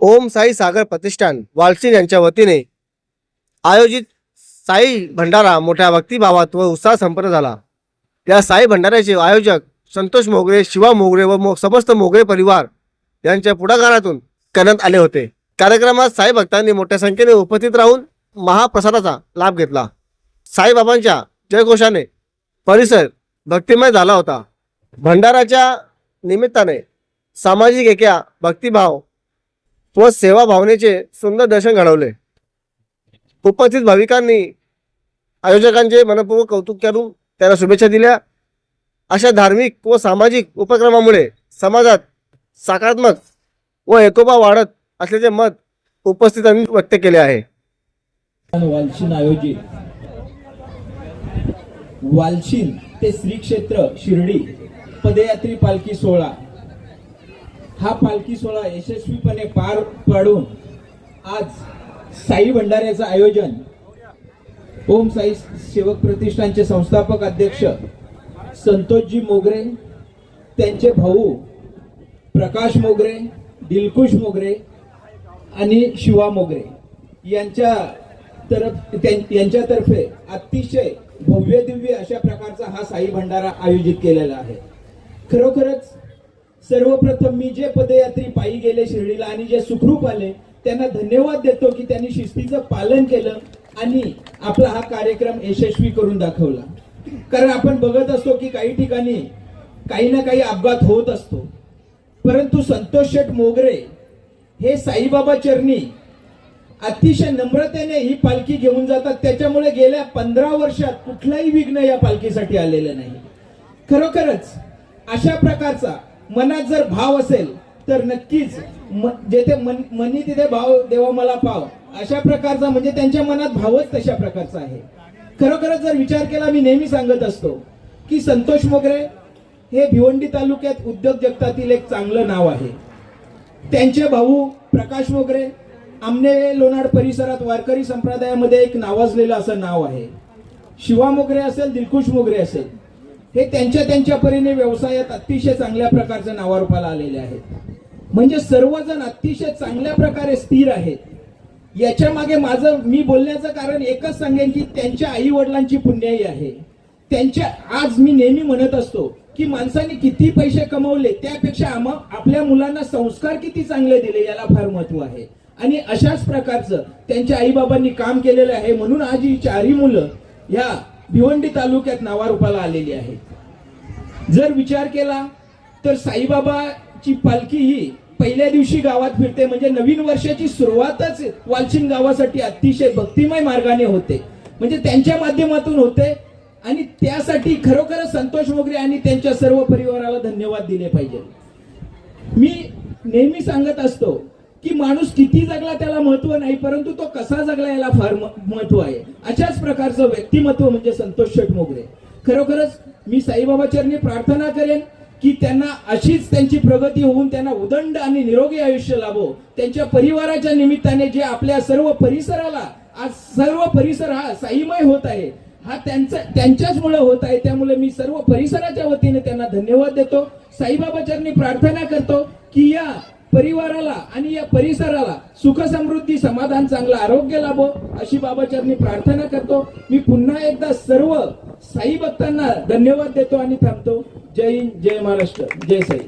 ओम साई सागर प्रतिष्ठान वालसीन यांच्या वतीने आयोजित साई भंडारा मोठ्या भक्तिभावात व उत्साह संपन्न झाला। या साई भंडाऱ्याचे आयोजक संतोष मोगरे, शिवा मोगरे व समस्त मोगरे परिवार यांच्या पुढाकारातून करण्यात आले होते। कार्यक्रमात साई भक्तांनी मोठ्या संख्येने उपस्थित राहून महाप्रसादाचा लाभ घेतला। साईबाबांच्या जयघोषाने परिसर भक्तिमय झाला होता। भंडाराच्या निमित्ताने सामाजिक ऐक्य, भक्तिभाव व सेवा भावनेचे सुंदर दर्शन घडवले। उपस्थित भाविकांनी आयोजकांचे मनपूर्वक कौतुक करून त्यांना शुभेच्छा दिल्या। अशा धार्मिक व सामाजिक उपक्रमामुळे समाजात सकारात्मक व एकोपा वाढत असल्याचे मत उपस्थितांनी व्यक्त केले आहे। वालशीन आयोजित वालशीन ते श्री क्षेत्र शिर्डी पदयात्री पालखी सोहळा, हा पालखी सोहळा यशस्वीपणे पार पाडून आज साई भंडाऱ्याचं आयोजन ओम साई सेवक प्रतिष्ठानचे संस्थापक अध्यक्ष संतोषजी मोगरे, त्यांचे भाऊ प्रकाश मोगरे, दिलखुश मोगरे आणि शिवा मोगरे यांच्यातर्फे अतिशय भव्य दिव्य अशा प्रकारचा हा साई भंडारा आयोजित केलेला आहे। खरोखरच सर्वप्रथम मी जे पदयात्री पायी गेले शिर्डीला आणि जे सुखरूप आले त्यांना धन्यवाद देतो की त्यांनी शिस्तीचं पालन केलं आणि आपला हा कार्यक्रम यशस्वी करून दाखवला। कारण आपण बघत असतो की काही ठिकाणी काही ना काही अपघात होत असतो, परंतु संतोष शेठ मोगरे हे साईबाबा चरणी अतिशय नम्रतेने ही पालखी घेऊन जातात। त्याच्यामुळे गेल्या 15 वर्षात कुठलाही विघ्न या पालखीसाठी आलेलं नाही। खरोखरच अशा प्रकारचा मनात जर भाव असेल तर नक्कीच जेथे मनी तिथे भाव देवा मला पाव, अशा प्रकारचा म्हणजे त्यांच्या मनात भावच तशा प्रकारचा आहे। खरोखरच जर विचार केला, मी नेहमी सांगत असतो की संतोष मोगरे हे भिवंडी तालुक्यात उद्योग जगतातील एक चांगलं नाव आहे। त्यांचे भाऊ प्रकाश मोगरे आमने लोणाड परिसरात वारकरी संप्रदायामध्ये एक नावाजलेलं असं नाव आहे। शिवा मोगरे असेल, दिलखुश मोगरे असेल, हे त्यांच्या परीने व्यवसायात अतिशय चांगल्या प्रकारच्या नावारूपाला आलेले आहेत। म्हणजे सर्वजण अतिशय चांगल्या प्रकारे स्थिर आहेत। याच्या मागे मी बोलण्याचं कारण एकच सांगेन की त्यांच्या आई वडिलांची पुण्याई आहे। आज मी नेहमी म्हणत असतो की माणसाने किती पैसे कमवले त्यापेक्षा आपल्या मुलांना संस्कार किती चांगले दिले याला फार महत्व आहे। आणि अशाच प्रकारचं त्यांच्या आई बाबांनी काम केलेलं आहे, म्हणून आज ही 4ही मुलं या भिवंडी तालुक्यात नावारूपाला आलेली आहे। जर विचार केला तर साईबाबाची पालखी ही पहिल्या दिवशी गावात फिरते, म्हणजे नवीन वर्षाची सुरुवातच वालशीन गावासाठी अतिशय भक्तिमय मार्गाने होते, म्हणजे त्यांच्या माध्यमातून होते। आणि त्यासाठी खरोखरच संतोष मोगरे आणि त्यांच्या सर्व परिवाराला धन्यवाद दिले पाहिजे। मी नेहमी सांगत असतो की माणूस किती जगला त्याला महत्व नाही, परंतु तो कसा जगला याला फार महत्व आहे। अशाच प्रकारचं व्यक्तिमत्व म्हणजे संतोष शेठ मोगरे। खरोखरच मी साईबाबा चरणी प्रार्थना करेन की त्यांना अशीच त्यांची प्रगती होऊन त्यांना उदंड आणि निरोगी आयुष्य लाभो। त्यांच्या परिवाराच्या निमित्ताने जे आपल्या सर्व परिसराला आज सर्व परिसर हा साईमय होत आहे, हा त्यांच्याच मुळे होत आहे। त्यामुळे मी सर्व परिसराच्या वतीने त्यांना धन्यवाद देतो। साईबाबा चरणी प्रार्थना करतो की या परिवाराला आणि या परिसराला सुख समृद्धी, समाधान, चांगलं आरोग्य लाभो अशी बाबाचरणी प्रार्थना करतो। मी पुन्हा एकदा सर्व साई भक्तांना धन्यवाद देतो आणि थांबतो। जय हिंद, जय महाराष्ट्र, जय साई।